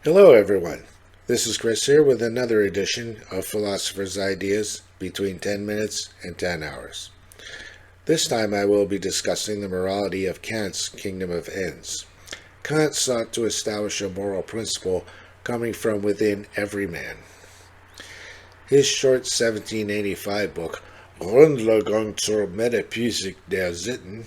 Hello, everyone. This is Chris here with another edition of Philosopher's Ideas between 10 minutes and 10 hours. This time I will be discussing the morality of Kant's Kingdom of Ends. Kant sought to establish a moral principle coming from within every man. His short 1785 book, Grundlegung zur Metaphysik der Sitten,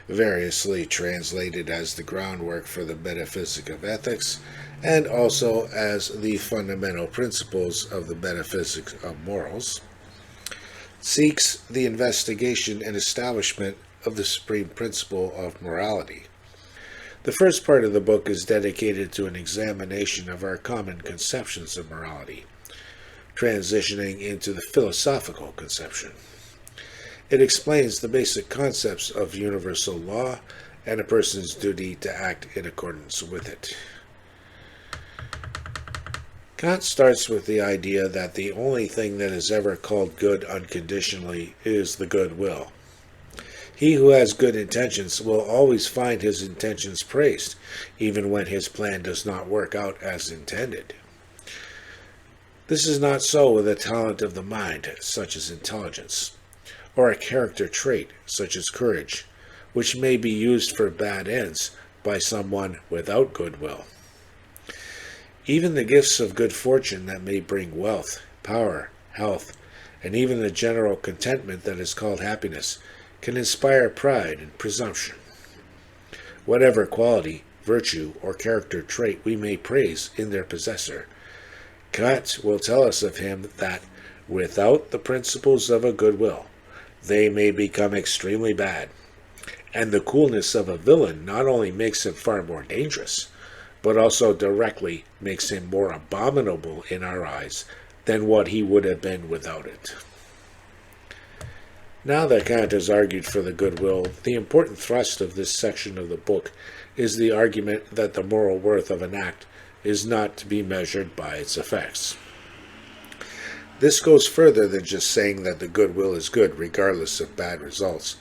variously translated as the groundwork for the metaphysic of ethics, and also as the fundamental principles of the metaphysics of morals, seeks the investigation and establishment of the supreme principle of morality. The first part of the book is dedicated to an examination of our common conceptions of morality, transitioning into the philosophical conception. It explains the basic concepts of universal law and a person's duty to act in accordance with it. Kant starts with the idea that the only thing that is ever called good unconditionally is the good will. He who has good intentions will always find his intentions praised, even when his plan does not work out as intended. This is not so with a talent of the mind, such as intelligence, or a character trait, such as courage, which may be used for bad ends by someone without goodwill. Even the gifts of good fortune that may bring wealth, power, health, and even the general contentment that is called happiness can inspire pride and presumption. Whatever quality, virtue, or character trait we may praise in their possessor, Kant will tell us of him that without the principles of a good will, they may become extremely bad. And the coolness of a villain not only makes him far more dangerous, but also directly makes him more abominable in our eyes than what he would have been without it. Now that Kant has argued for the good will, the important thrust of this section of the book is the argument that the moral worth of an act is not to be measured by its effects. This goes further than just saying that the good will is good regardless of bad results,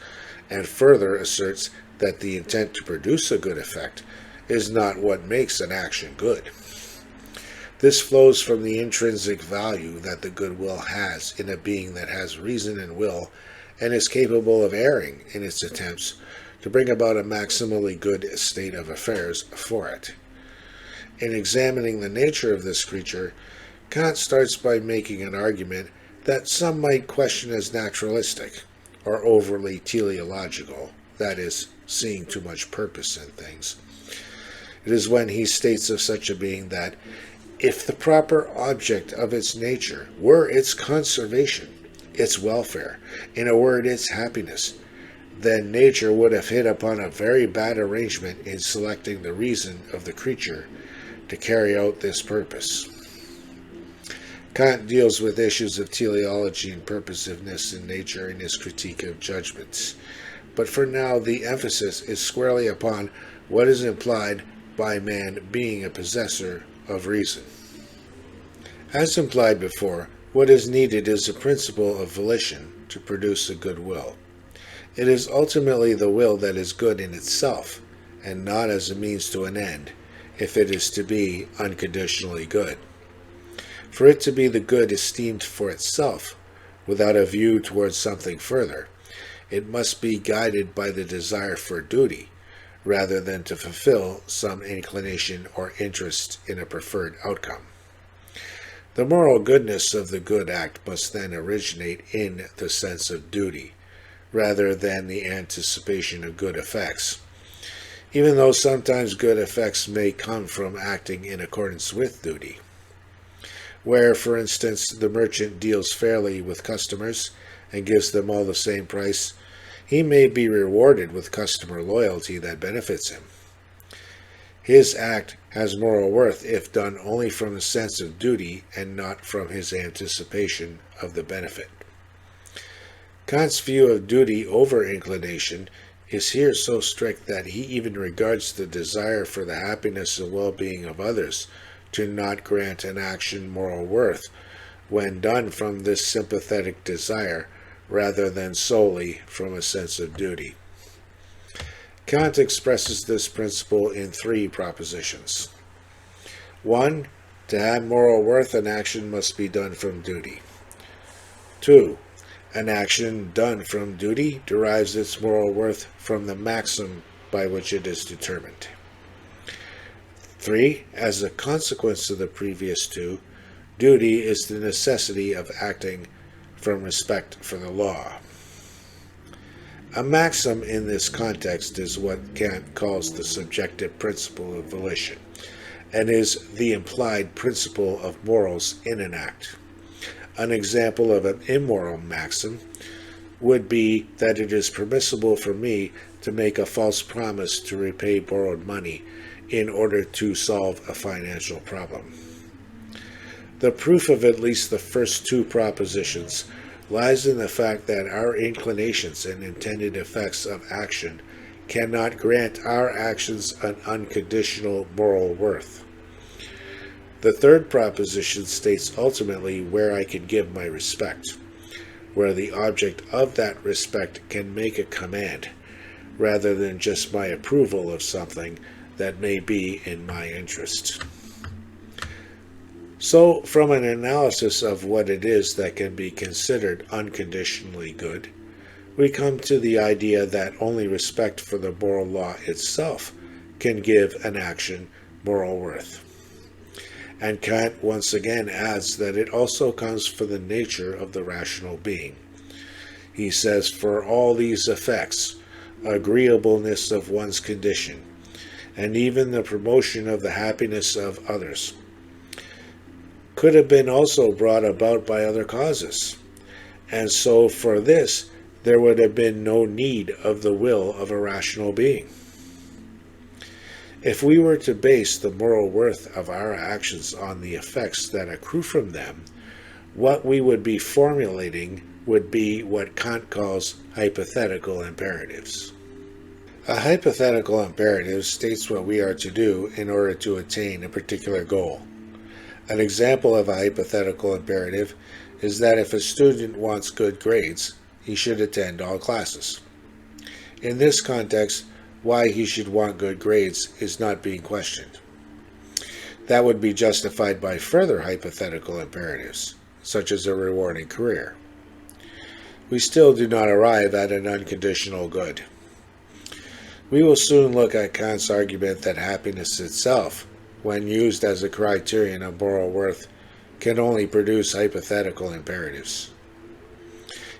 and further asserts that the intent to produce a good effect is not what makes an action good. This flows from the intrinsic value that the good will has in a being that has reason and will and is capable of erring in its attempts to bring about a maximally good state of affairs for it. In examining the nature of this creature, Kant starts by making an argument that some might question as naturalistic or overly teleological, that is, seeing too much purpose in things. It is when he states of such a being that if the proper object of its nature were its conservation, its welfare, in a word, its happiness, then nature would have hit upon a very bad arrangement in selecting the reason of the creature to carry out this purpose. Kant deals with issues of teleology and purposiveness in nature in his critique of judgments, but for now the emphasis is squarely upon what is implied by man being a possessor of reason. As implied before, what is needed is a principle of volition to produce a good will. It is ultimately the will that is good in itself, and not as a means to an end, if it is to be unconditionally good. For it to be the good esteemed for itself, without a view towards something further, it must be guided by the desire for duty, rather than to fulfill some inclination or interest in a preferred outcome. The moral goodness of the good act must then originate in the sense of duty, rather than the anticipation of good effects, even though sometimes good effects may come from acting in accordance with duty. Where, for instance, the merchant deals fairly with customers and gives them all the same price, he may be rewarded with customer loyalty that benefits him. His act has moral worth if done only from a sense of duty and not from his anticipation of the benefit. Kant's view of duty over inclination is here so strict that he even regards the desire for the happiness and well-being of others to not grant an action moral worth when done from this sympathetic desire rather than solely from a sense of duty. Kant expresses this principle in three propositions. 1. To have moral worth, an action must be done from duty. 2. An action done from duty derives its moral worth from the maxim by which it is determined. 3. As a consequence of the previous two, duty is the necessity of acting from respect for the law. A maxim in this context is what Kant calls the subjective principle of volition, and is the implied principle of morals in an act. An example of an immoral maxim would be that it is permissible for me to make a false promise to repay borrowed money in order to solve a financial problem. The proof of at least the first two propositions lies in the fact that our inclinations and intended effects of action cannot grant our actions an unconditional moral worth. The third proposition states ultimately where I can give my respect, where the object of that respect can make a command, rather than just my approval of something that may be in my interest. So, from an analysis of what it is that can be considered unconditionally good, we come to the idea that only respect for the moral law itself can give an action moral worth. And Kant once again adds that it also comes from the nature of the rational being. He says, for all these effects, agreeableness of one's condition, and even the promotion of the happiness of others, could have been also brought about by other causes. And so for this, there would have been no need of the will of a rational being. If we were to base the moral worth of our actions on the effects that accrue from them, what we would be formulating would be what Kant calls hypothetical imperatives. A hypothetical imperative states what we are to do in order to attain a particular goal. An example of a hypothetical imperative is that if a student wants good grades, he should attend all classes. In this context, why he should want good grades is not being questioned. That would be justified by further hypothetical imperatives, such as a rewarding career. We still do not arrive at an unconditional good. We will soon look at Kant's argument that happiness itself, when used as a criterion of moral worth, can only produce hypothetical imperatives.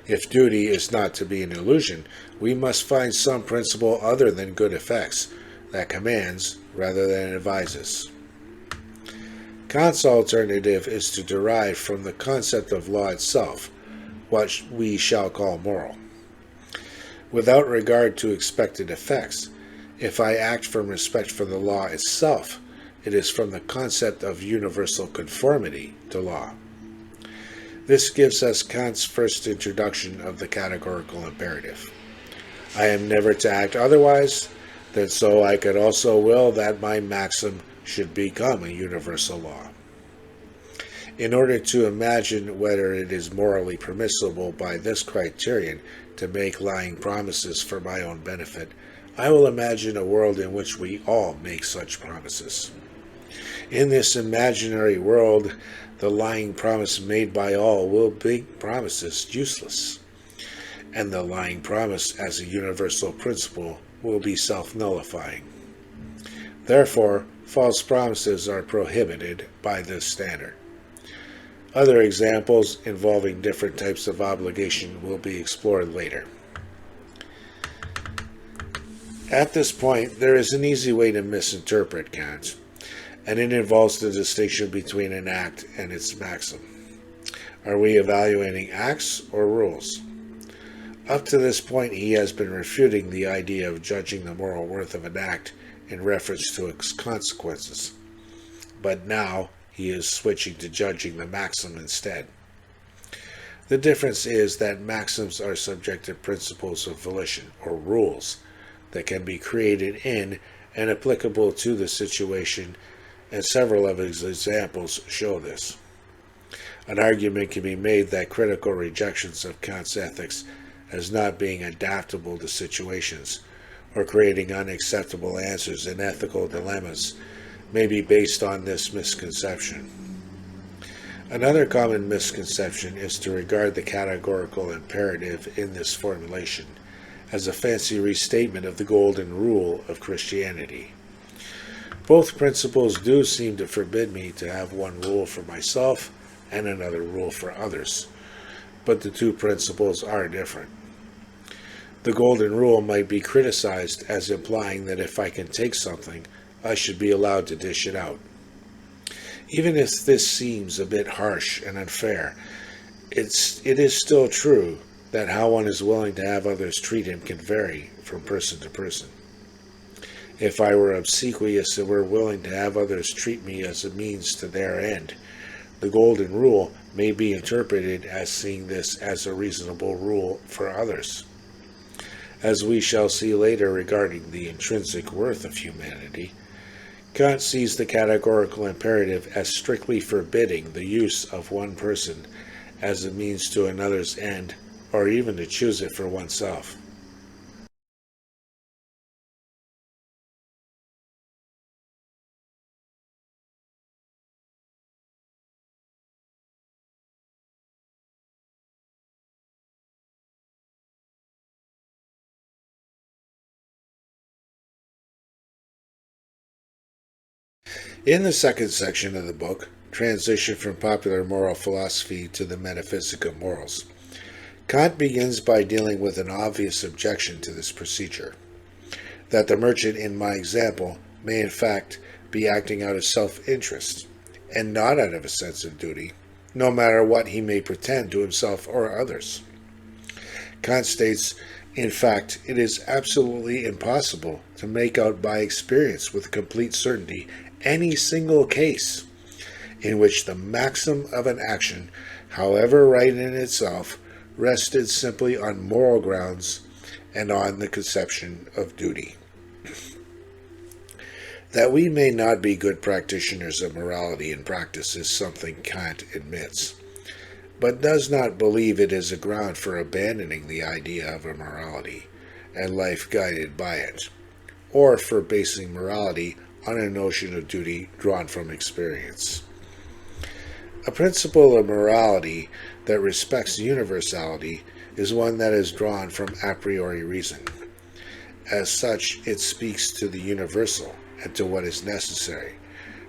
If duty is not to be an illusion, we must find some principle other than good effects that commands rather than advises. Kant's alternative is to derive from the concept of law itself what we shall call moral. Without regard to expected effects, if I act from respect for the law itself, it is from the concept of universal conformity to law. This gives us Kant's first introduction of the categorical imperative. I am never to act otherwise than so I could also will that my maxim should become a universal law. In order to imagine whether it is morally permissible by this criterion to make lying promises for my own benefit, I will imagine a world in which we all make such promises. In this imaginary world, the lying promise made by all will make promises useless, and the lying promise as a universal principle will be self-nullifying. Therefore, false promises are prohibited by this standard. Other examples involving different types of obligation will be explored later. At this point, there is an easy way to misinterpret Kant, and it involves the distinction between an act and its maxim. Are we evaluating acts or rules? Up to this point, he has been refuting the idea of judging the moral worth of an act in reference to its consequences, but now he is switching to judging the maxim instead. The difference is that maxims are subjective principles of volition, or rules, that can be created in and applicable to the situation, and several of his examples show this. An argument can be made that critical rejections of Kant's ethics as not being adaptable to situations, or creating unacceptable answers in ethical dilemmas, may be based on this misconception. Another common misconception is to regard the categorical imperative in this formulation as a fancy restatement of the golden rule of Christianity. Both principles do seem to forbid me to have one rule for myself and another rule for others, but the two principles are different. The golden rule might be criticized as implying that if I can take something, I should be allowed to dish it out. Even if this seems a bit harsh and unfair, it is still true that how one is willing to have others treat him can vary from person to person. If I were obsequious and were willing to have others treat me as a means to their end, the golden rule may be interpreted as seeing this as a reasonable rule for others. As we shall see later regarding the intrinsic worth of humanity, Kant sees the categorical imperative as strictly forbidding the use of one person as a means to another's end, or even to choose it for oneself. In the second section of the book, Transition from Popular Moral Philosophy to the Metaphysic of Morals, Kant begins by dealing with an obvious objection to this procedure, that the merchant in my example may in fact be acting out of self-interest, and not out of a sense of duty, no matter what he may pretend to himself or others. Kant states, in fact, it is absolutely impossible to make out by experience with complete certainty any single case in which the maxim of an action, however right in itself, rested simply on moral grounds and on the conception of duty. That we may not be good practitioners of morality in practice is something Kant admits, but does not believe it is a ground for abandoning the idea of a morality and life guided by it, or for basing morality on a notion of duty drawn from experience. A principle of morality that respects universality is one that is drawn from a priori reason. As such, it speaks to the universal and to what is necessary,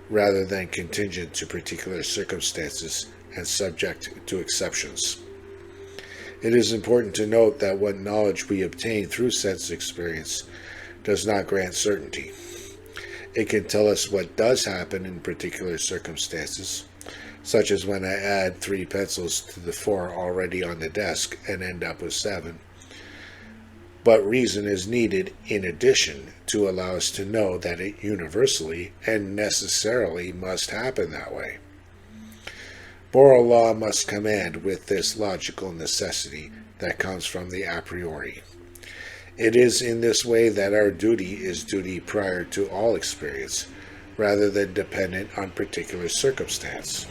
rather than contingent to particular circumstances and subject to exceptions. It is important to note that what knowledge we obtain through sense experience does not grant certainty. It can tell us what does happen in particular circumstances, such as when I add 3 pencils to the 4 already on the desk and end up with 7. But reason is needed in addition to allow us to know that it universally and necessarily must happen that way. Moral law must command with this logical necessity that comes from the a priori. It is in this way that our duty is duty prior to all experience, rather than dependent on particular circumstance.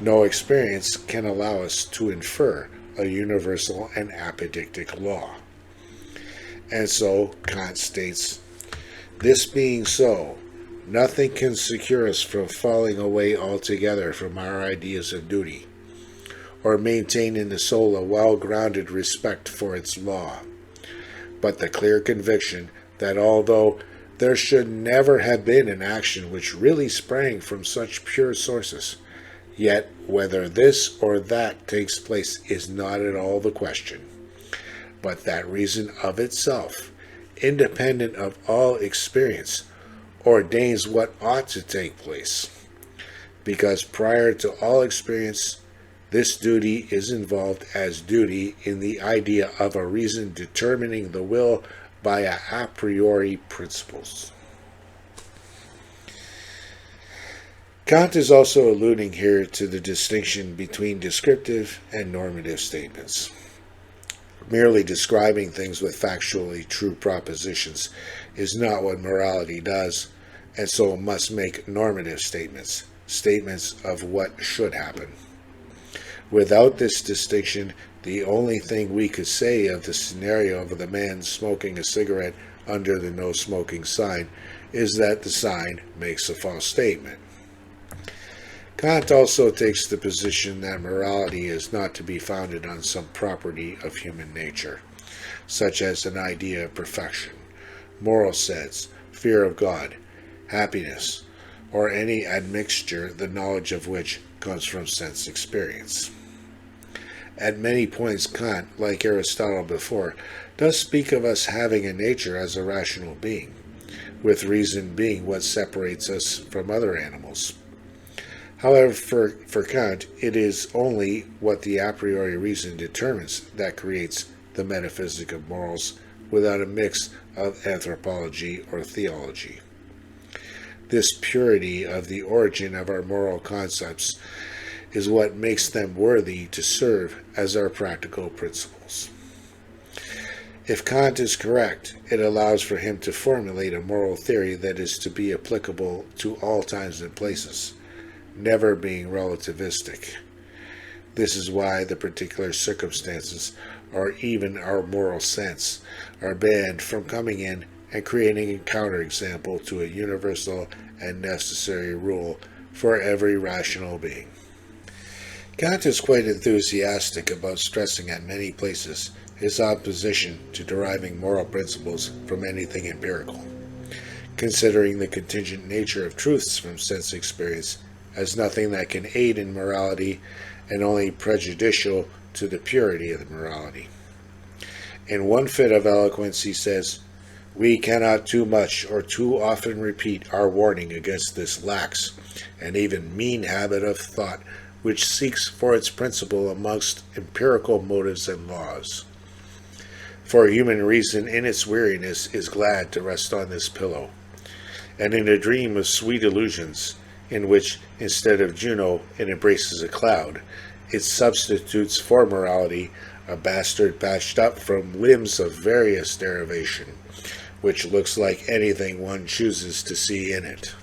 No experience can allow us to infer a universal and apodictic law. And so, Kant states, this being so, nothing can secure us from falling away altogether from our ideas of duty, or maintain in the soul a well-grounded respect for its law, but the clear conviction that although there should never have been an action which really sprang from such pure sources, yet whether this or that takes place is not at all the question, but that reason of itself, independent of all experience, ordains what ought to take place, because prior to all experience, this duty is involved as duty in the idea of a reason determining the will by a priori principles. Kant is also alluding here to the distinction between descriptive and normative statements. Merely describing things with factually true propositions is not what morality does, and so must make normative statements, statements of what should happen. Without this distinction, the only thing we could say of the scenario of the man smoking a cigarette under the no smoking sign is that the sign makes a false statement. Kant also takes the position that morality is not to be founded on some property of human nature, such as an idea of perfection, moral sense, fear of God, happiness, or any admixture the knowledge of which comes from sense experience. At many points, Kant, like Aristotle before, does speak of us having a nature as a rational being, with reason being what separates us from other animals. However, for Kant, it is only what the a priori reason determines that creates the metaphysic of morals without a mix of anthropology or theology. This purity of the origin of our moral concepts is what makes them worthy to serve as our practical principles. If Kant is correct, it allows for him to formulate a moral theory that is to be applicable to all times and places, never being relativistic. This is why the particular circumstances, or even our moral sense, are banned from coming in and creating a counterexample to a universal and necessary rule for every rational being. Kant is quite enthusiastic about stressing at many places his opposition to deriving moral principles from anything empirical, considering the contingent nature of truths from sense experience as nothing that can aid in morality and only prejudicial to the purity of the morality. In one fit of eloquence he says, "We cannot too much or too often repeat our warning against this lax and even mean habit of thought which seeks for its principle amongst empirical motives and laws. For human reason in its weariness is glad to rest on this pillow, and in a dream of sweet illusions, in which, instead of Juno, it embraces a cloud, it substitutes for morality a bastard patched up from limbs of various derivation, which looks like anything one chooses to see in it."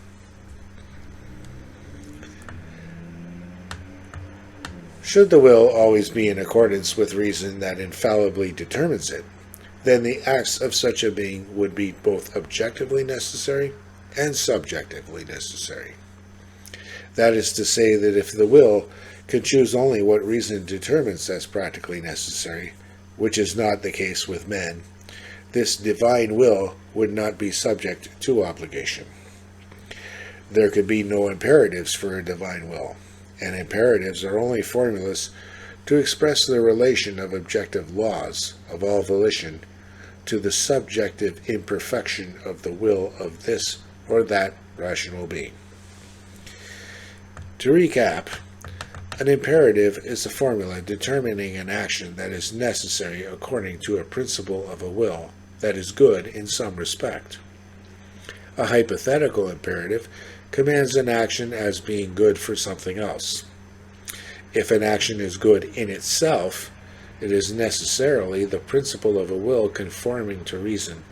Should the will always be in accordance with reason that infallibly determines it, then the acts of such a being would be both objectively necessary and subjectively necessary. That is to say that if the will could choose only what reason determines as practically necessary, which is not the case with men, this divine will would not be subject to obligation. There could be no imperatives for a divine will, and imperatives are only formulas to express the relation of objective laws of all volition to the subjective imperfection of the will of this or that rational being. To recap, an imperative is a formula determining an action that is necessary according to a principle of a will that is good in some respect. A hypothetical imperative commands an action as being good for something else. If an action is good in itself, it is necessarily the principle of a will conforming to reason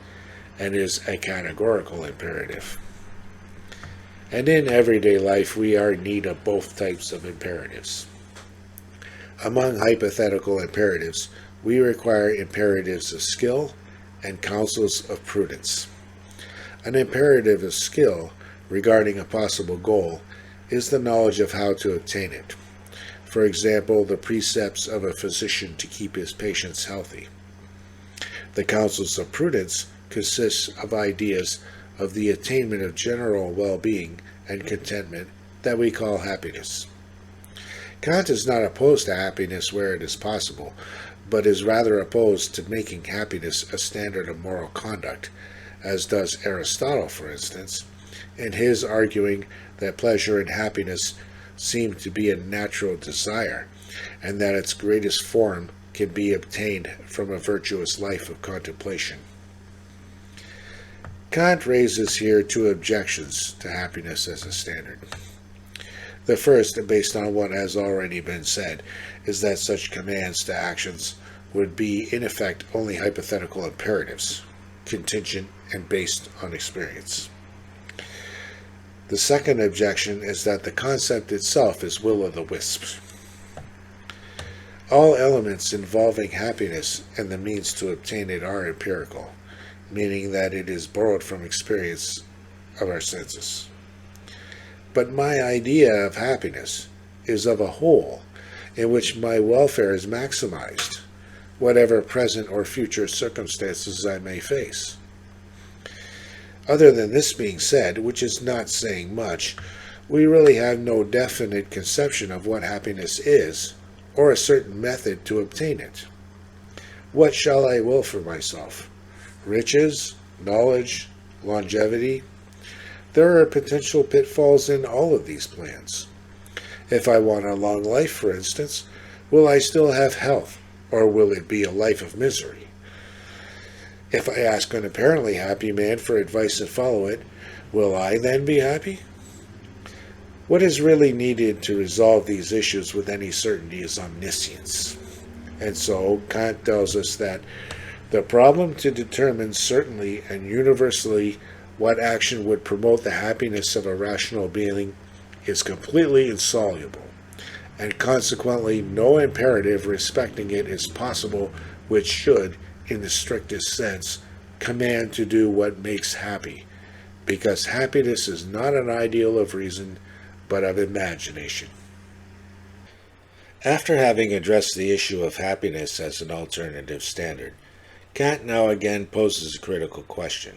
and is a categorical imperative. And in everyday life, we are in need of both types of imperatives. Among hypothetical imperatives, we require imperatives of skill and counsels of prudence. An imperative of skill regarding a possible goal is the knowledge of how to obtain it. For example, the precepts of a physician to keep his patients healthy. The counsels of prudence consists of ideas of the attainment of general well-being and contentment that we call happiness. Kant is not opposed to happiness where it is possible, but is rather opposed to making happiness a standard of moral conduct, as does Aristotle, for instance, in his arguing that pleasure and happiness seem to be a natural desire, and that its greatest form can be obtained from a virtuous life of contemplation. Kant raises here two objections to happiness as a standard. The first, based on what has already been said, is that such commands to actions would be in effect only hypothetical imperatives, contingent and based on experience. The second objection is that the concept itself is will-o'-the-wisp. All elements involving happiness and the means to obtain it are empirical, meaning that it is borrowed from experience of our senses. But my idea of happiness is of a whole in which my welfare is maximized, whatever present or future circumstances I may face. Other than this being said, which is not saying much, we really have no definite conception of what happiness is, or a certain method to obtain it. What shall I will for myself? Riches, knowledge, longevity? There are potential pitfalls in all of these plans. If I want a long life, for instance, will I still have health, or will it be a life of misery? If I ask an apparently happy man for advice and follow it, will I then be happy? What is really needed to resolve these issues with any certainty is omniscience. And so Kant tells us that the problem to determine certainly and universally what action would promote the happiness of a rational being is completely insoluble, and consequently no imperative respecting it is possible which should, in the strictest sense, command to do what makes happy, because happiness is not an ideal of reason, but of imagination. After having addressed the issue of happiness as an alternative standard, Kant now again poses a critical question.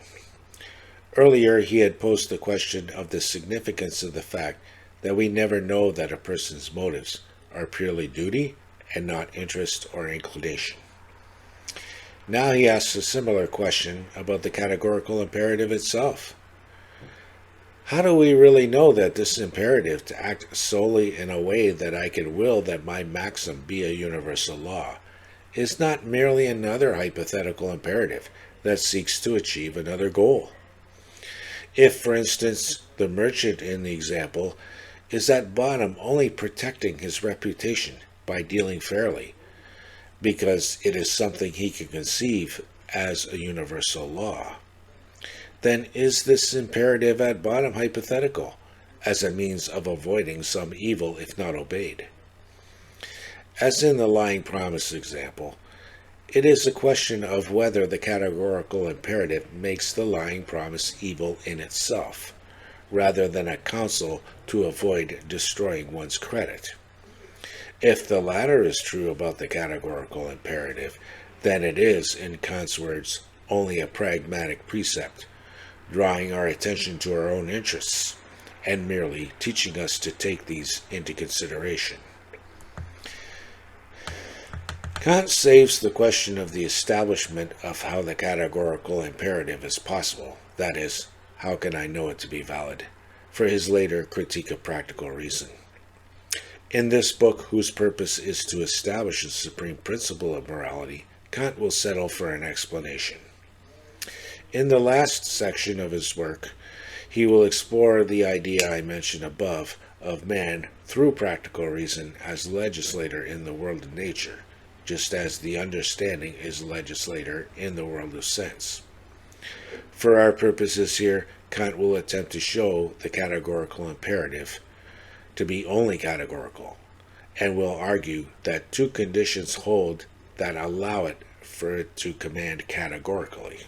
Earlier, he had posed the question of the significance of the fact that we never know that a person's motives are purely duty and not interest or inclination. Now he asks a similar question about the categorical imperative itself. How do we really know that this imperative to act solely in a way that I can will that my maxim be a universal law is not merely another hypothetical imperative that seeks to achieve another goal? If, for instance, the merchant in the example is at bottom only protecting his reputation by dealing fairly, because it is something he can conceive as a universal law, then is this imperative at bottom hypothetical, as a means of avoiding some evil if not obeyed? As in the lying promise example, it is a question of whether the categorical imperative makes the lying promise evil in itself, rather than a counsel to avoid destroying one's credit. If the latter is true about the categorical imperative, then it is, in Kant's words, only a pragmatic precept, drawing our attention to our own interests, and merely teaching us to take these into consideration. Kant saves the question of the establishment of how the categorical imperative is possible, that is, how can I know it to be valid, for his later critique of practical reason. In this book, whose purpose is to establish the supreme principle of morality, Kant will settle for an explanation. In the last section of his work, he will explore the idea I mentioned above of man through practical reason as legislator in the world of nature, just as the understanding is legislator in the world of sense. For our purposes here, Kant will attempt to show the categorical imperative to be only categorical, and will argue that two conditions hold that allow it for it to command categorically.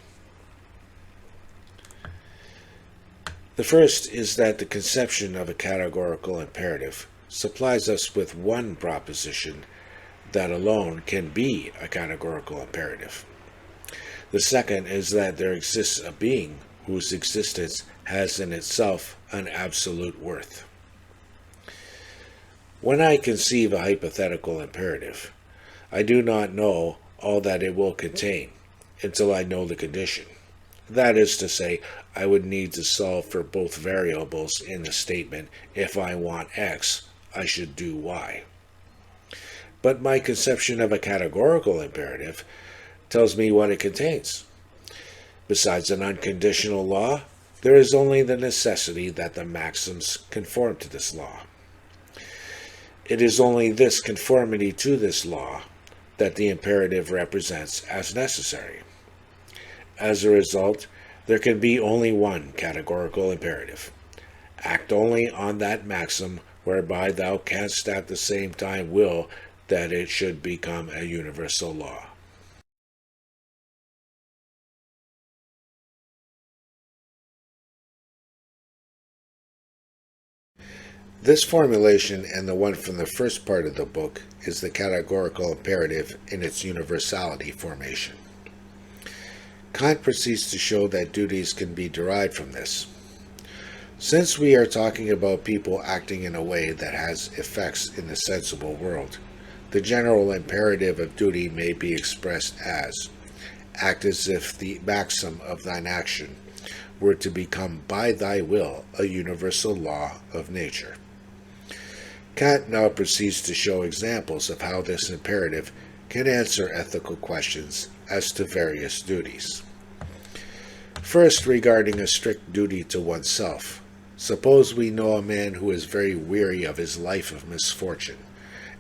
The first is that the conception of a categorical imperative supplies us with one proposition that alone can be a categorical imperative. The second is that there exists a being whose existence has in itself an absolute worth. When I conceive a hypothetical imperative, I do not know all that it will contain until I know the condition. That is to say, I would need to solve for both variables in the statement. If I want X, I should do Y. But my conception of a categorical imperative tells me what it contains. Besides an unconditional law, there is only the necessity that the maxims conform to this law. It is only this conformity to this law that the imperative represents as necessary. As a result, there can be only one categorical imperative. Act only on that maxim whereby thou canst at the same time will that it should become a universal law. This formulation and the one from the first part of the book is the categorical imperative in its universality formation. Kant proceeds to show that duties can be derived from this. Since we are talking about people acting in a way that has effects in the sensible world, the general imperative of duty may be expressed as, act as if the maxim of thine action were to become by thy will a universal law of nature. Kant now proceeds to show examples of how this imperative can answer ethical questions as to various duties. First, regarding a strict duty to oneself. Suppose we know a man who is very weary of his life of misfortune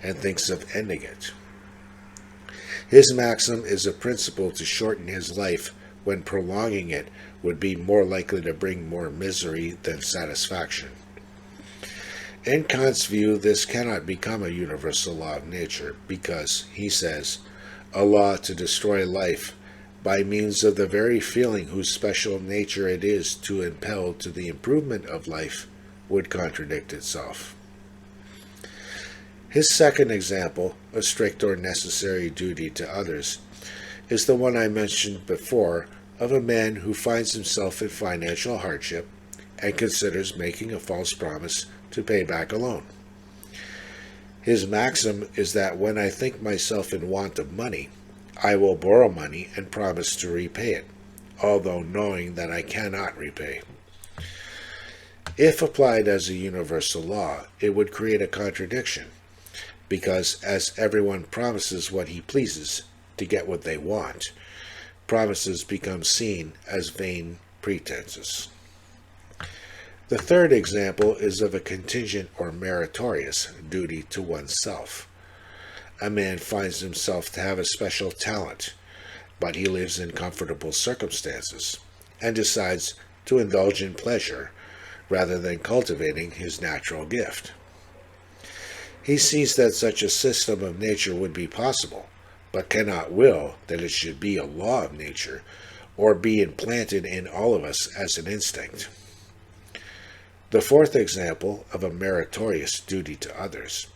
and thinks of ending it. His maxim is a principle to shorten his life when prolonging it would be more likely to bring more misery than satisfaction. In Kant's view, this cannot become a universal law of nature because, he says, a law to destroy life by means of the very feeling whose special nature it is to impel to the improvement of life would contradict itself. His second example, a strict or necessary duty to others, is the one I mentioned before of a man who finds himself in financial hardship and considers making a false promise to pay back a loan. His maxim is that when I think myself in want of money, I will borrow money and promise to repay it, although knowing that I cannot repay. If applied as a universal law, it would create a contradiction, because as everyone promises what he pleases to get what they want, promises become seen as vain pretenses. The third example is of a contingent or meritorious duty to oneself. A man finds himself to have a special talent, but he lives in comfortable circumstances and decides to indulge in pleasure rather than cultivating his natural gift. He sees that such a system of nature would be possible, but cannot will that it should be a law of nature or be implanted in all of us as an instinct. The fourth example of a meritorious duty to others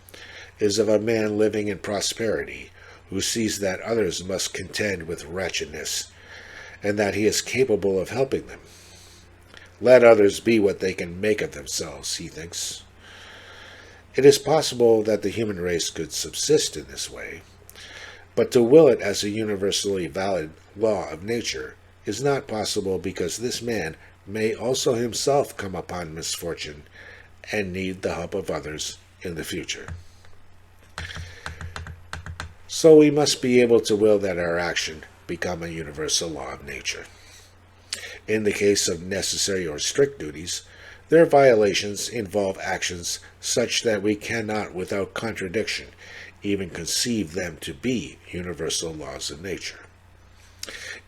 is of a man living in prosperity who sees that others must contend with wretchedness and that he is capable of helping them. Let others be what they can make of themselves, he thinks. It is possible that the human race could subsist in this way, but to will it as a universally valid law of nature is not possible because this man may also himself come upon misfortune and need the help of others in the future. So we must be able to will that our action become a universal law of nature. In the case of necessary or strict duties, their violations involve actions such that we cannot, without contradiction, even conceive them to be universal laws of nature.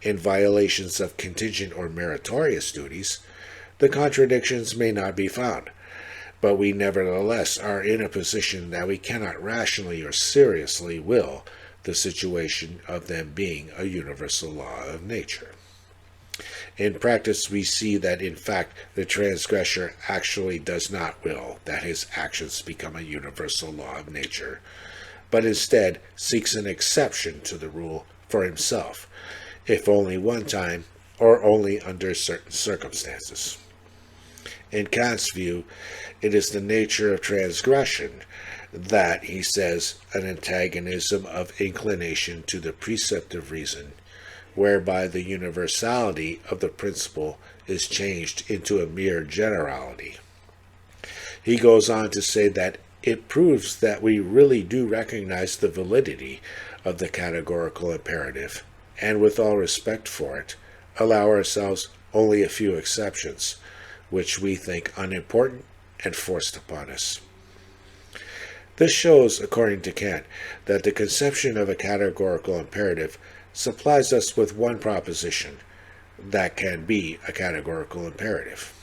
In violations of contingent or meritorious duties, the contradictions may not be found, but we nevertheless are in a position that we cannot rationally or seriously will the situation of them being a universal law of nature. In practice, we see that in fact the transgressor actually does not will that his actions become a universal law of nature, but instead seeks an exception to the rule for himself, if only one time or only under certain circumstances. In Kant's view, it is the nature of transgression that, he says, an antagonism of inclination to the precept of reason, whereby the universality of the principle is changed into a mere generality. He goes on to say that it proves that we really do recognize the validity of the categorical imperative, and with all respect for it, allow ourselves only a few exceptions, which we think unimportant and forced upon us. This shows, according to Kant, that the conception of a categorical imperative supplies us with one proposition that can be a categorical imperative.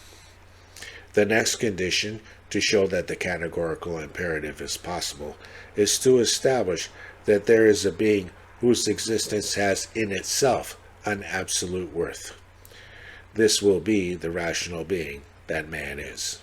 The next condition to show that the categorical imperative is possible is to establish that there is a being whose existence has in itself an absolute worth. This will be the rational being that man is.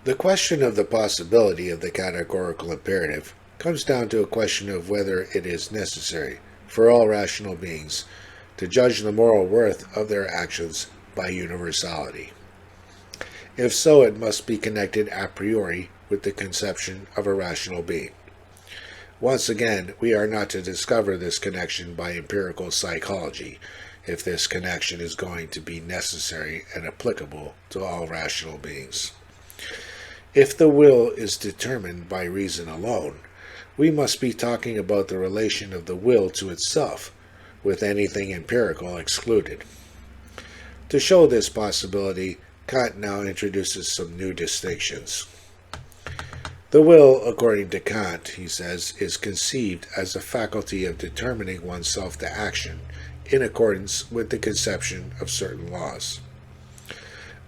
The question of the possibility of the categorical imperative comes down to a question of whether it is necessary for all rational beings to judge the moral worth of their actions by universality. If so, it must be connected a priori with the conception of a rational being. Once again, we are not to discover this connection by empirical psychology, if this connection is going to be necessary and applicable to all rational beings. If the will is determined by reason alone, we must be talking about the relation of the will to itself, with anything empirical excluded. To show this possibility, Kant now introduces some new distinctions. The will, according to Kant, he says, is conceived as a faculty of determining oneself to action in accordance with the conception of certain laws.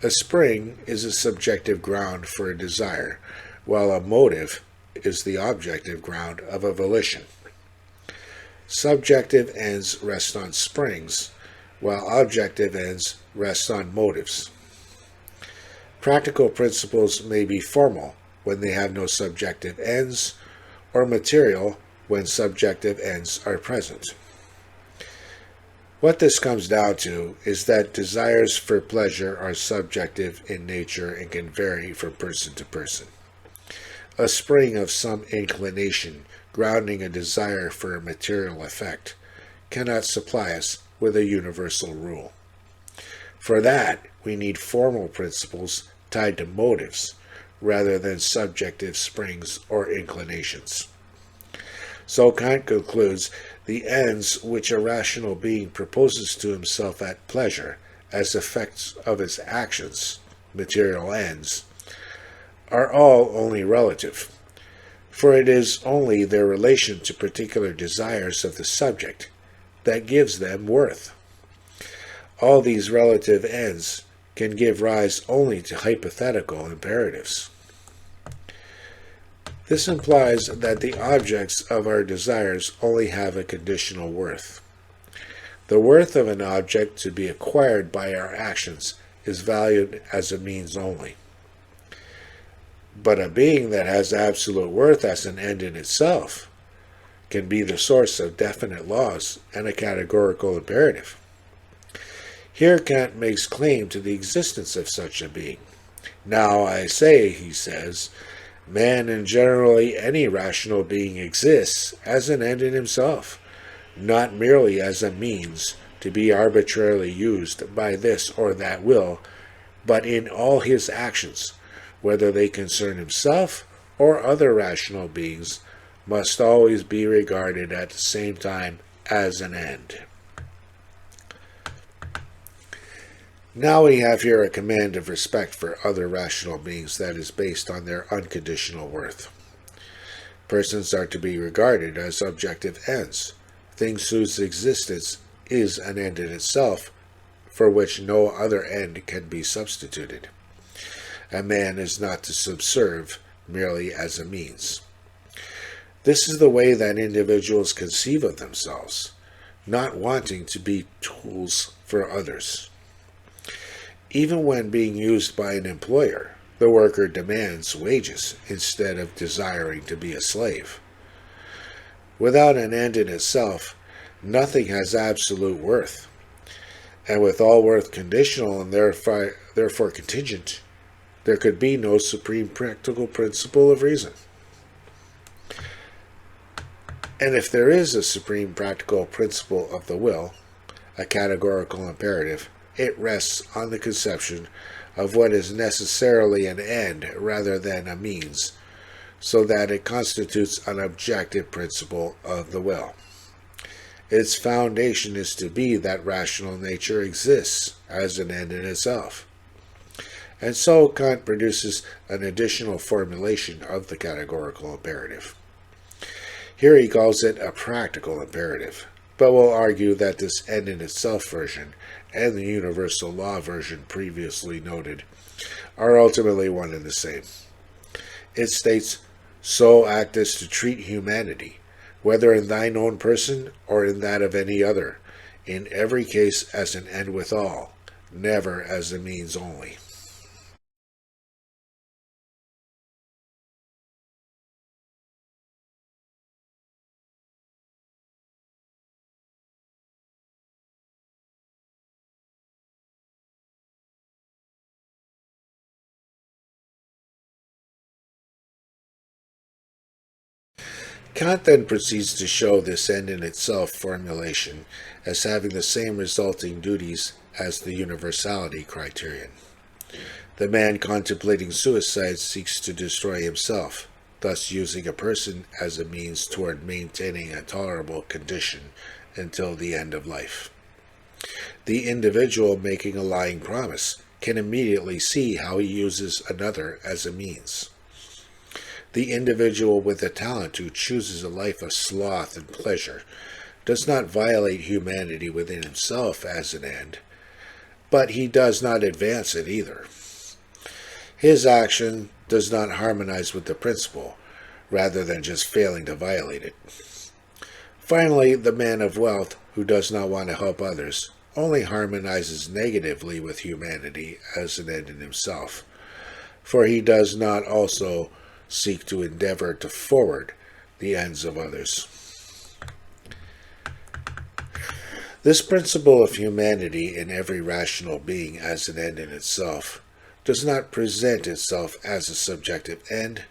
A spring is a subjective ground for a desire, while a motive is the objective ground of a volition. Subjective ends rest on springs, while objective ends rest on motives. Practical principles may be formal when they have no subjective ends, or material when subjective ends are present. What this comes down to is that desires for pleasure are subjective in nature and can vary from person to person. A spring of some inclination grounding a desire for a material effect cannot supply us with a universal rule. For that, we need formal principles tied to motives rather than subjective springs or inclinations. So Kant concludes the ends which a rational being proposes to himself at pleasure as effects of his actions, material ends, are all only relative, for it is only their relation to particular desires of the subject that gives them worth. All these relative ends can give rise only to hypothetical imperatives. This implies that the objects of our desires only have a conditional worth. The worth of an object to be acquired by our actions is valued as a means only. But a being that has absolute worth as an end in itself can be the source of definite laws and a categorical imperative. Here Kant makes claim to the existence of such a being. Now I say, he says, man and generally any rational being exists as an end in himself, not merely as a means to be arbitrarily used by this or that will, but in all his actions, whether they concern himself or other rational beings, must always be regarded at the same time as an end. Now we have here a command of respect for other rational beings that is based on their unconditional worth. Persons are to be regarded as objective ends, things whose existence is an end in itself, for which no other end can be substituted. A man is not to subserve merely as a means. This is the way that individuals conceive of themselves, not wanting to be tools for others. Even when being used by an employer, the worker demands wages instead of desiring to be a slave. Without an end in itself, nothing has absolute worth, and with all worth conditional and therefore contingent, there could be no supreme practical principle of reason. And if there is a supreme practical principle of the will, a categorical imperative, it rests on the conception of what is necessarily an end rather than a means, so that it constitutes an objective principle of the will. Its foundation is to be that rational nature exists as an end in itself. And so Kant produces an additional formulation of the categorical imperative. Here he calls it a practical imperative, but will argue that this end in itself version and the universal law version previously noted are ultimately one and the same. It states, "So act as to treat humanity, whether in thine own person or in that of any other, in every case as an end withal, never as a means only." Kant then proceeds to show this end in itself formulation as having the same resulting duties as the universality criterion. The man contemplating suicide seeks to destroy himself, thus using a person as a means toward maintaining a tolerable condition until the end of life. The individual making a lying promise can immediately see how he uses another as a means. The individual with a talent who chooses a life of sloth and pleasure does not violate humanity within himself as an end, but he does not advance it either. His action does not harmonize with the principle, rather than just failing to violate it. Finally, the man of wealth who does not want to help others only harmonizes negatively with humanity as an end in himself, for he does not also seek to endeavor to forward the ends of others. This principle of humanity in every rational being as an end in itself does not present itself as a subjective end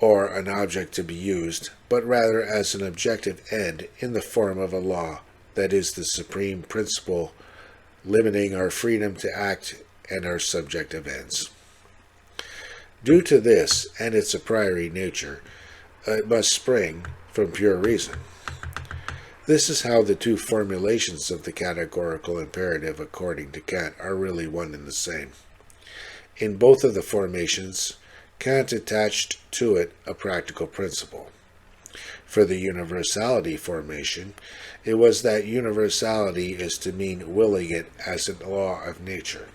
or an object to be used, but rather as an objective end in the form of a law that is the supreme principle limiting our freedom to act and our subjective ends. Due to this and its a priori nature, it must spring from pure reason. This is how the two formulations of the categorical imperative according to Kant are really one and the same. In both of the formations, Kant attached to it a practical principle. For the universality formation, it was that universality is to mean willing it as a law of nature.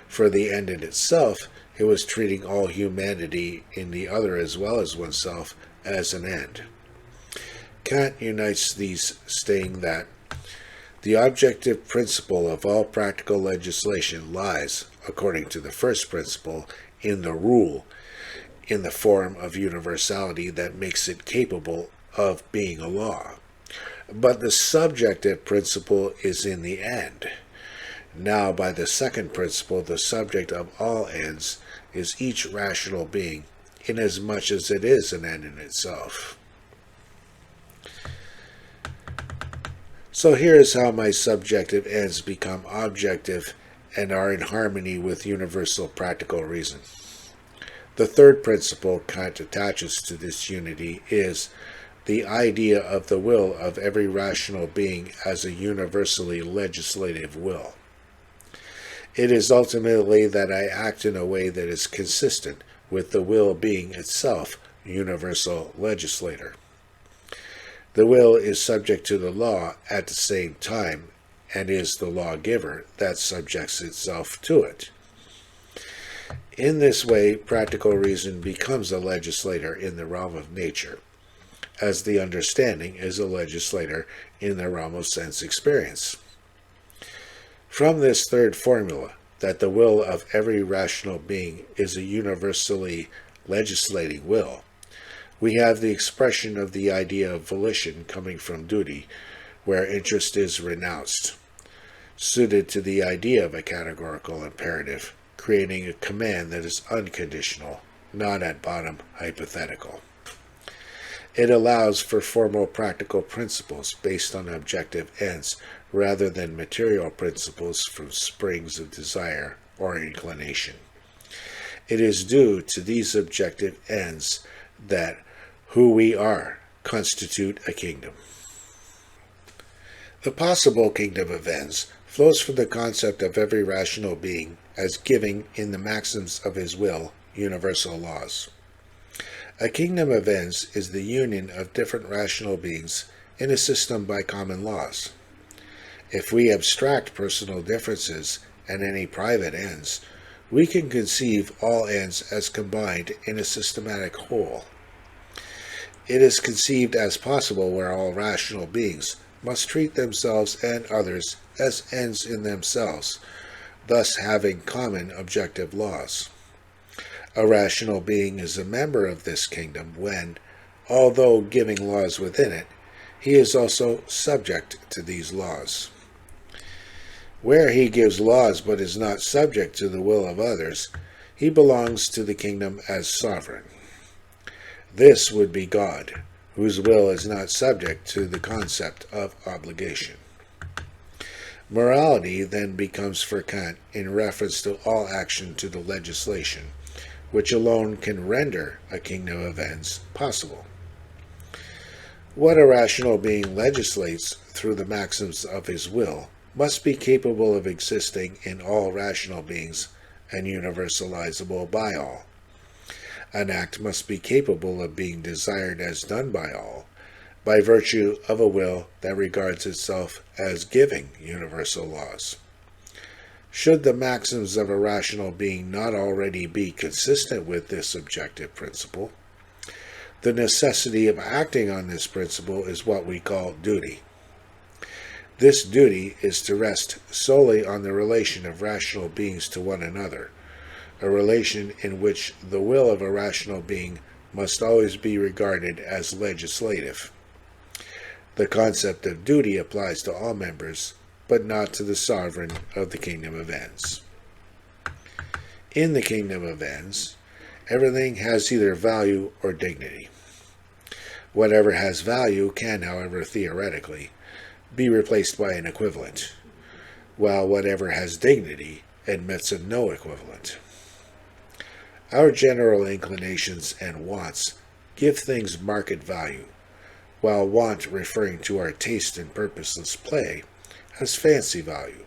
For the end in itself, it was treating all humanity in the other as well as oneself as an end. Kant unites these, stating that the objective principle of all practical legislation lies, according to the first principle, in the rule, in the form of universality that makes it capable of being a law. But the subjective principle is in the end. Now, by the second principle, the subject of all ends is each rational being, inasmuch as it is an end in itself. So here is how my subjective ends become objective and are in harmony with universal practical reason. The third principle Kant attaches to this unity is the idea of the will of every rational being as a universally legislative will. It is ultimately that I act in a way that is consistent with the will being itself universal legislator. The will is subject to the law at the same time, and is the lawgiver that subjects itself to it. In this way, practical reason becomes a legislator in the realm of nature, as the understanding is a legislator in the realm of sense experience. From this third formula, that the will of every rational being is a universally legislating will, we have the expression of the idea of volition coming from duty, where interest is renounced, suited to the idea of a categorical imperative, creating a command that is unconditional, not at bottom hypothetical. It allows for formal practical principles based on objective ends rather than material principles from springs of desire or inclination. It is due to these objective ends that who we are constitute a kingdom. The possible kingdom of ends flows from the concept of every rational being as giving in the maxims of his will universal laws. A kingdom of ends is the union of different rational beings in a system by common laws. If we abstract personal differences and any private ends, we can conceive all ends as combined in a systematic whole. It is conceived as possible where all rational beings must treat themselves and others as ends in themselves, thus having common objective laws. A rational being is a member of this kingdom when, although giving laws within it, he is also subject to these laws. Where he gives laws but is not subject to the will of others, he belongs to the kingdom as sovereign. This would be God, whose will is not subject to the concept of obligation. Morality then becomes for Kant in reference to all action to the legislation, which alone can render a kingdom of ends possible. What a rational being legislates through the maxims of his will must be capable of existing in all rational beings and universalizable by all. An act must be capable of being desired as done by all, by virtue of a will that regards itself as giving universal laws. Should the maxims of a rational being not already be consistent with this objective principle, the necessity of acting on this principle is what we call duty. This duty is to rest solely on the relation of rational beings to one another, a relation in which the will of a rational being must always be regarded as legislative. The concept of duty applies to all members, but not to the sovereign of the kingdom of ends. In the kingdom of ends, everything has either value or dignity. Whatever has value can, however, theoretically, be replaced by an equivalent, while whatever has dignity admits of no equivalent. Our general inclinations and wants give things market value, while want, referring to our taste in purposeless play, has fancy value.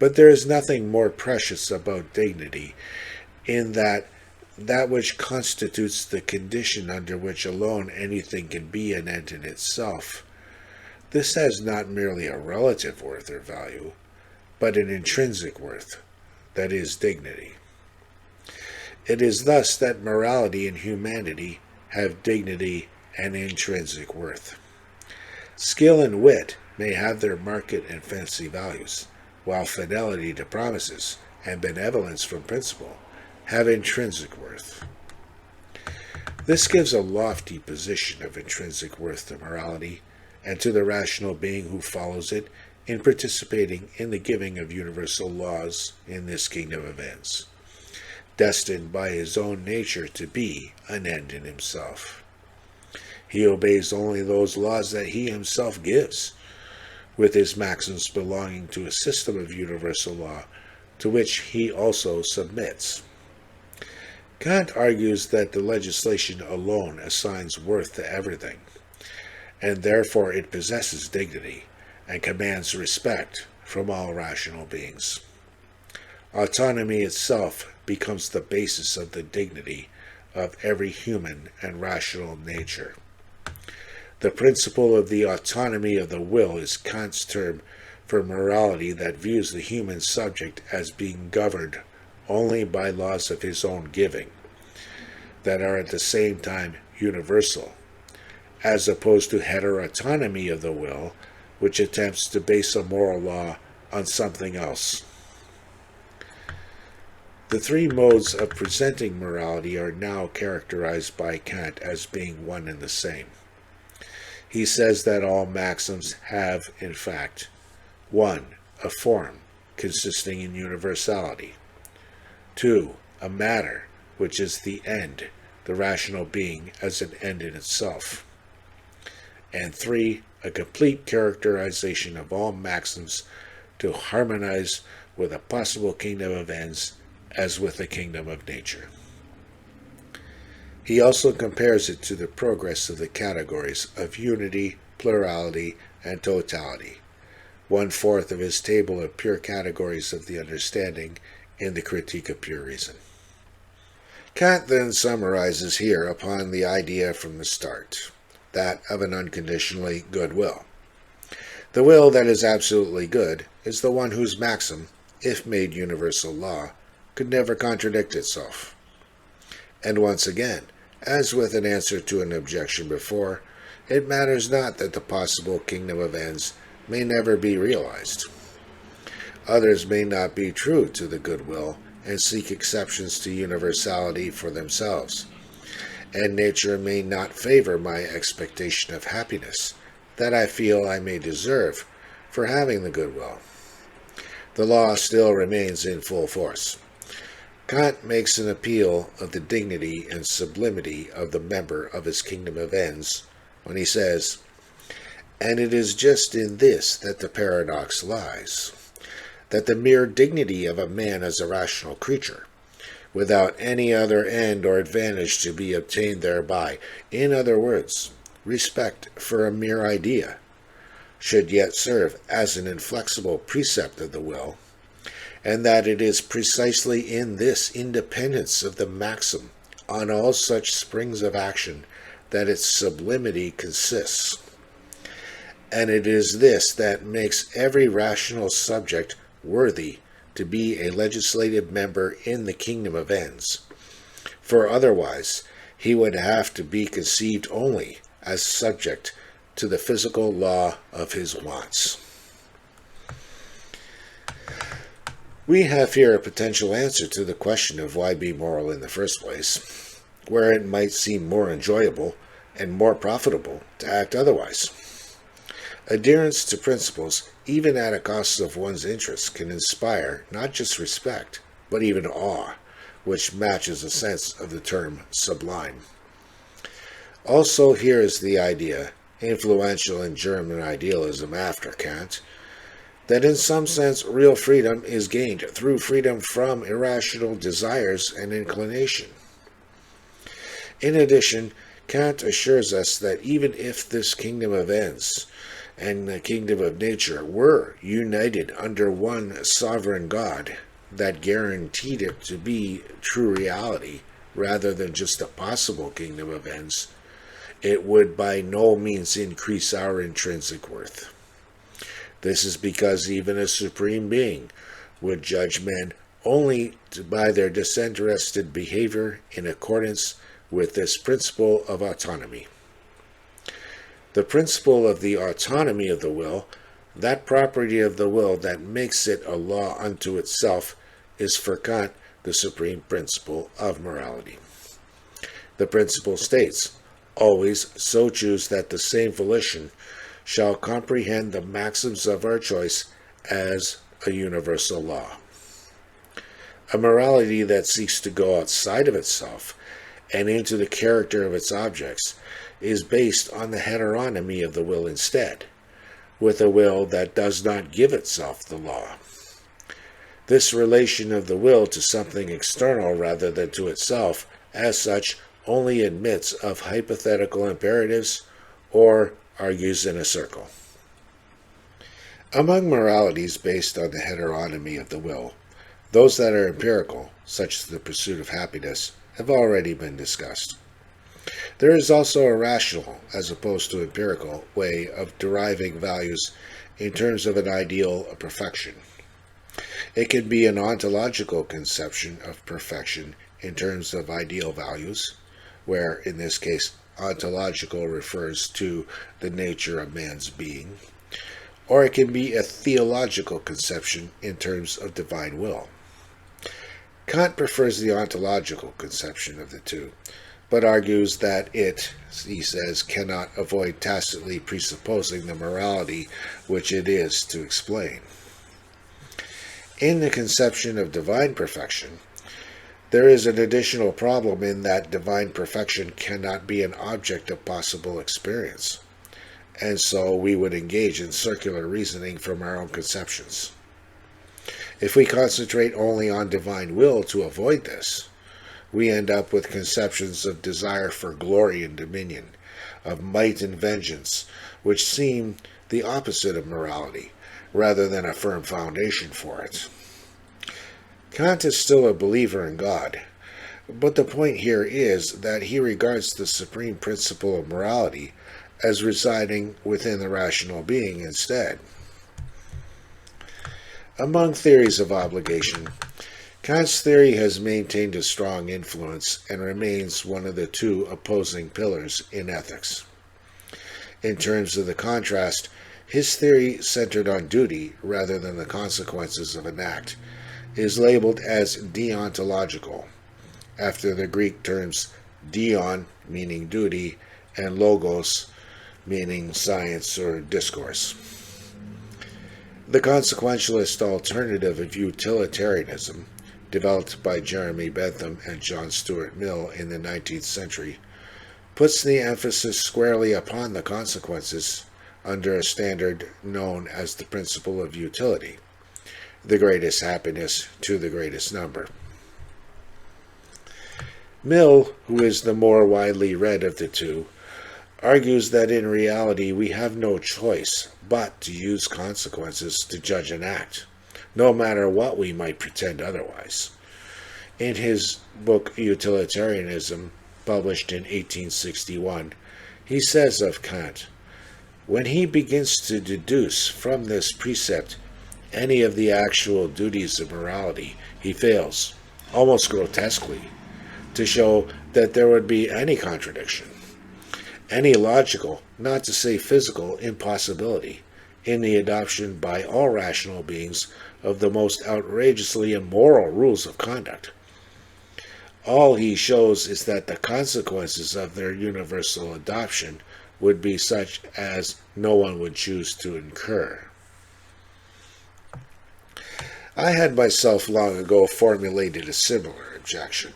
But there is nothing more precious about dignity in that which constitutes the condition under which alone anything can be an end in itself. This has not merely a relative worth or value, but an intrinsic worth, that is, dignity. It is thus that morality and humanity have dignity and intrinsic worth. Skill and wit may have their market and fancy values, while fidelity to promises and benevolence from principle have intrinsic worth. This gives a lofty position of intrinsic worth to morality and to the rational being who follows it in participating in the giving of universal laws in this kingdom of ends, destined by his own nature to be an end in himself. He obeys only those laws that he himself gives, with his maxims belonging to a system of universal law to which he also submits. Kant argues that the legislation alone assigns worth to everything, and therefore it possesses dignity and commands respect from all rational beings. Autonomy itself becomes the basis of the dignity of every human and rational nature. The principle of the autonomy of the will is Kant's term for morality that views the human subject as being governed only by laws of his own giving, that are at the same time universal, as opposed to heterotonomy of the will, which attempts to base a moral law on something else. The three modes of presenting morality are now characterized by Kant as being one and the same. He says that all maxims have, in fact, 1. A form, consisting in universality. 2. A matter, which is the end, the rational being as an end in itself. And 3. A complete characterization of all maxims to harmonize with a possible kingdom of ends as with a kingdom of nature. He also compares it to the progress of the categories of unity, plurality, and totality, 1/4 of his table of pure categories of the understanding in the Critique of Pure Reason. Kant then summarizes here upon the idea from the start, that of an unconditionally good will. The will that is absolutely good is the one whose maxim, if made universal law, could never contradict itself. And once again, as with an answer to an objection before, it matters not that the possible kingdom of ends may never be realized. Others may not be true to the good will and seek exceptions to universality for themselves, and nature may not favor my expectation of happiness that I feel I may deserve for having the good will. The law still remains in full force. Kant makes an appeal of the dignity and sublimity of the member of his kingdom of ends when he says, "And it is just in this that the paradox lies, that the mere dignity of a man as a rational creature, without any other end or advantage to be obtained thereby, in other words, respect for a mere idea, should yet serve as an inflexible precept of the will, and that it is precisely in this independence of the maxim on all such springs of action that its sublimity consists. And it is this that makes every rational subject worthy to be a legislative member in the kingdom of ends, for otherwise he would have to be conceived only as subject to the physical law of his wants." We have here a potential answer to the question of why be moral in the first place, where it might seem more enjoyable and more profitable to act otherwise. Adherence to principles, even at a cost of one's interests, can inspire not just respect, but even awe, which matches the sense of the term sublime. Also, here is the idea, influential in German idealism after Kant, that in some sense real freedom is gained through freedom from irrational desires and inclination. In addition, Kant assures us that even if this kingdom of ends and the kingdom of nature were united under one sovereign God that guaranteed it to be true reality rather than just a possible kingdom of ends, it would by no means increase our intrinsic worth. This is because even a supreme being would judge men only by their disinterested behavior in accordance with this principle of autonomy. The principle of the autonomy of the will, that property of the will that makes it a law unto itself, is for Kant the supreme principle of morality. The principle states, "Always so choose that the same volition shall comprehend the maxims of our choice as a universal law." A morality that seeks to go outside of itself and into the character of its objects is based on the heteronomy of the will instead, with a will that does not give itself the law. This relation of the will to something external rather than to itself, as such, only admits of hypothetical imperatives or argues in a circle. Among moralities based on the heteronomy of the will, those that are empirical, such as the pursuit of happiness, have already been discussed. There is also a rational, as opposed to empirical, way of deriving values in terms of an ideal of perfection. It can be an ontological conception of perfection in terms of ideal values, where, in this case, ontological refers to the nature of man's being, or it can be a theological conception in terms of divine will. Kant prefers the ontological conception of the two, but argues that it, he says, cannot avoid tacitly presupposing the morality which it is to explain. In the conception of divine perfection, there is an additional problem in that divine perfection cannot be an object of possible experience, and so we would engage in circular reasoning from our own conceptions. If we concentrate only on divine will to avoid this, we end up with conceptions of desire for glory and dominion, of might and vengeance, which seem the opposite of morality, rather than a firm foundation for it. Kant is still a believer in God, but the point here is that he regards the supreme principle of morality as residing within the rational being instead. Among theories of obligation, Kant's theory has maintained a strong influence and remains one of the two opposing pillars in ethics. In terms of the contrast, his theory, centered on duty rather than the consequences of an act, is labeled as deontological, after the Greek terms deon, meaning duty, and logos, meaning science or discourse. The consequentialist alternative of utilitarianism, developed by Jeremy Bentham and John Stuart Mill in the 19th century, puts the emphasis squarely upon the consequences under a standard known as the principle of utility, the greatest happiness to the greatest number. Mill, who is the more widely read of the two, argues that in reality we have no choice but to use consequences to judge an act, no matter what we might pretend otherwise. In his book Utilitarianism, published in 1861, he says of Kant, "When he begins to deduce from this precept any of the actual duties of morality, he fails, almost grotesquely, to show that there would be any contradiction, any logical, not to say physical, impossibility in the adoption by all rational beings of the most outrageously immoral rules of conduct. All he shows is that the consequences of their universal adoption would be such as no one would choose to incur." I had myself long ago formulated a similar objection,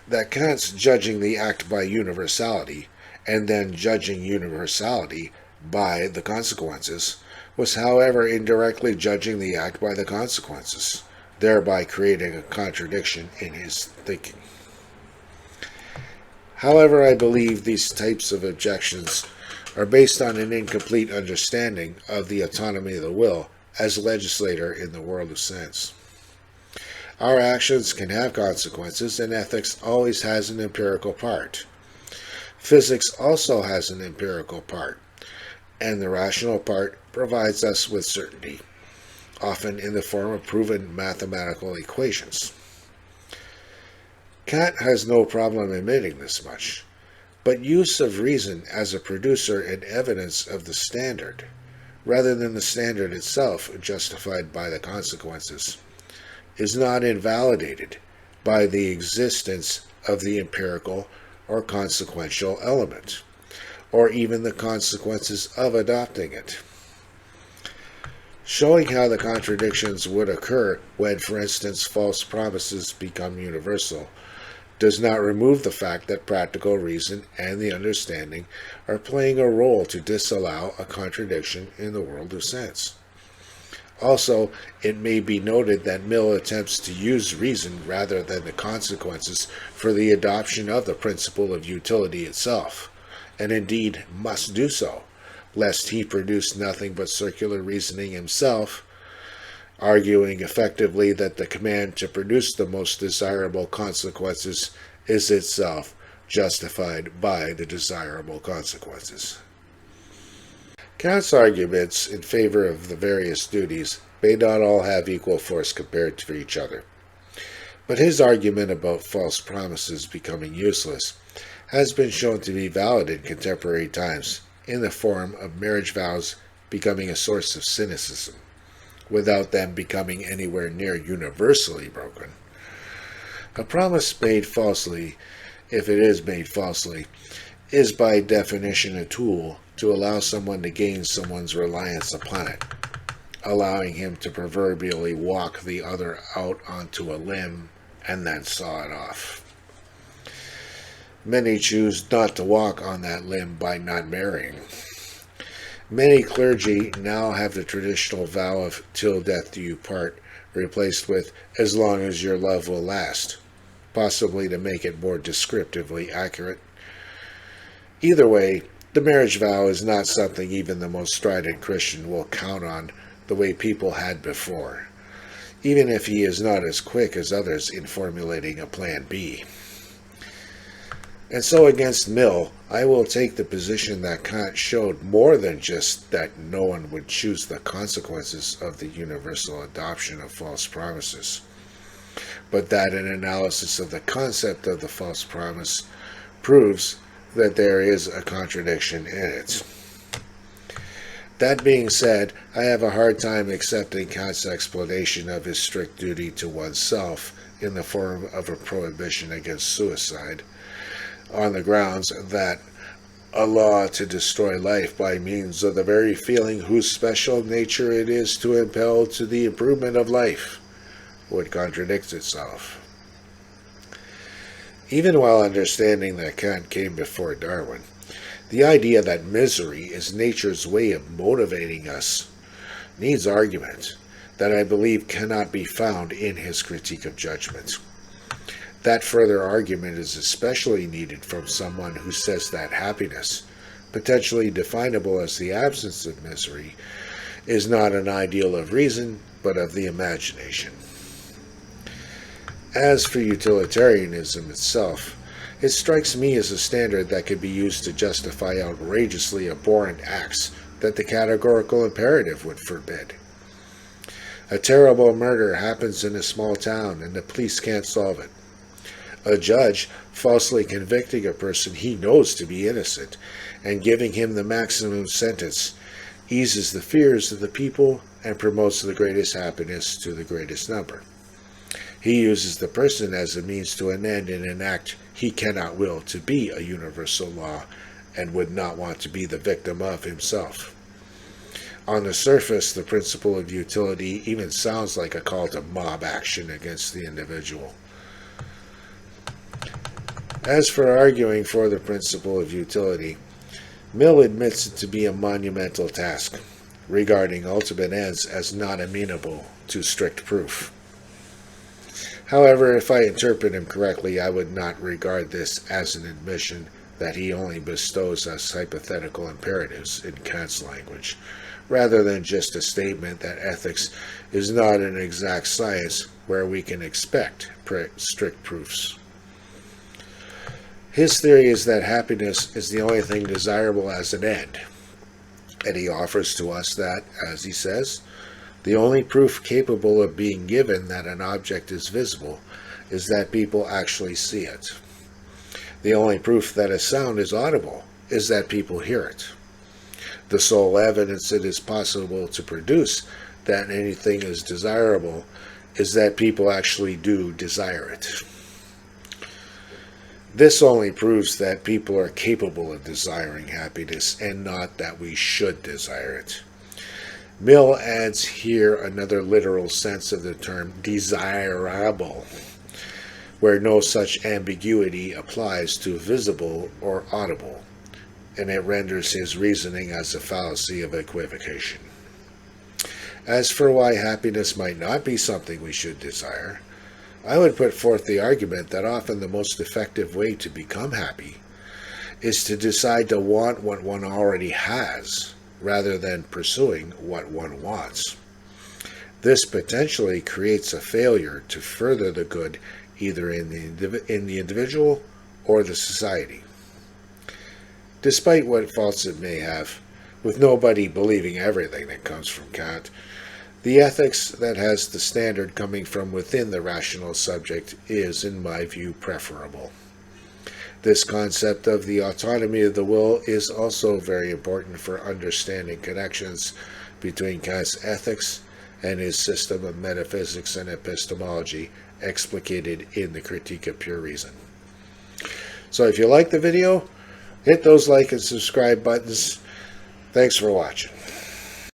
that Kant's judging the act by universality and then judging universality by the consequences was, however, indirectly judging the act by the consequences, thereby creating a contradiction in his thinking. However, I believe these types of objections are based on an incomplete understanding of the autonomy of the will as legislator in the world of sense. Our actions can have consequences, and ethics always has an empirical part. Physics also has an empirical part, and the rational part provides us with certainty, often in the form of proven mathematical equations. Kant has no problem admitting this much, but use of reason as a producer and evidence of the standard, rather than the standard itself justified by the consequences, is not invalidated by the existence of the empirical or consequential element, or even the consequences of adopting it. Showing how the contradictions would occur when, for instance, false promises become universal does not remove the fact that practical reason and the understanding are playing a role to disallow a contradiction in the world of sense. Also, it may be noted that Mill attempts to use reason rather than the consequences for the adoption of the principle of utility itself, and indeed must do so, lest he produce nothing but circular reasoning himself, arguing effectively that the command to produce the most desirable consequences is itself justified by the desirable consequences. Kant's arguments in favor of the various duties may not all have equal force compared to each other, but his argument about false promises becoming useless has been shown to be valid in contemporary times in the form of marriage vows becoming a source of cynicism, without them becoming anywhere near universally broken. A promise made falsely, if it is made falsely, is by definition a tool to allow someone to gain someone's reliance upon it, allowing him to proverbially walk the other out onto a limb and then saw it off. Many choose not to walk on that limb by not marrying. Many clergy now have the traditional vow of "till death do you part" replaced with "as long as your love will last," possibly to make it more descriptively accurate. Either way, the marriage vow is not something even the most strident Christian will count on the way people had before, even if he is not as quick as others in formulating a plan B. And so against Mill, I will take the position that Kant showed more than just that no one would choose the consequences of the universal adoption of false promises, but that an analysis of the concept of the false promise proves that there is a contradiction in it. That being said, I have a hard time accepting Kant's explanation of his strict duty to oneself in the form of a prohibition against suicide, on the grounds that a law to destroy life by means of the very feeling whose special nature it is to impel to the improvement of life would contradict itself. Even while understanding that Kant came before Darwin, the idea that misery is nature's way of motivating us needs argument that I believe cannot be found in his critique of judgment. That further argument is especially needed from someone who says that happiness, potentially definable as the absence of misery, is not an ideal of reason, but of the imagination. As for utilitarianism itself, it strikes me as a standard that could be used to justify outrageously abhorrent acts that the categorical imperative would forbid. A terrible murder happens in a small town and the police can't solve it. A judge falsely convicting a person he knows to be innocent and giving him the maximum sentence eases the fears of the people and promotes the greatest happiness to the greatest number. He uses the person as a means to an end in an act he cannot will to be a universal law and would not want to be the victim of himself. On the surface, the principle of utility even sounds like a call to mob action against the individual. As for arguing for the principle of utility, Mill admits it to be a monumental task, regarding ultimate ends as not amenable to strict proof. However, if I interpret him correctly, I would not regard this as an admission that he only bestows us hypothetical imperatives in Kant's language, rather than just a statement that ethics is not an exact science where we can expect strict proofs. His theory is that happiness is the only thing desirable as an end, and he offers to us that, as he says, the only proof capable of being given that an object is visible is that people actually see it. The only proof that a sound is audible is that people hear it. The sole evidence it is possible to produce that anything is desirable is that people actually do desire it. This only proves that people are capable of desiring happiness and not that we should desire it. Mill adds here another literal sense of the term desirable, where no such ambiguity applies to visible or audible, and it renders his reasoning as a fallacy of equivocation. As for why happiness might not be something we should desire, I would put forth the argument that often the most effective way to become happy is to decide to want what one already has, rather than pursuing what one wants. This potentially creates a failure to further the good either in the individual or the society. Despite what faults it may have, with nobody believing everything that comes from Kant, the ethics that has the standard coming from within the rational subject is, in my view, preferable. This concept of the autonomy of the will is also very important for understanding connections between Kant's ethics and his system of metaphysics and epistemology explicated in the Critique of Pure Reason. So if you like the video, hit those like and subscribe buttons. Thanks for watching.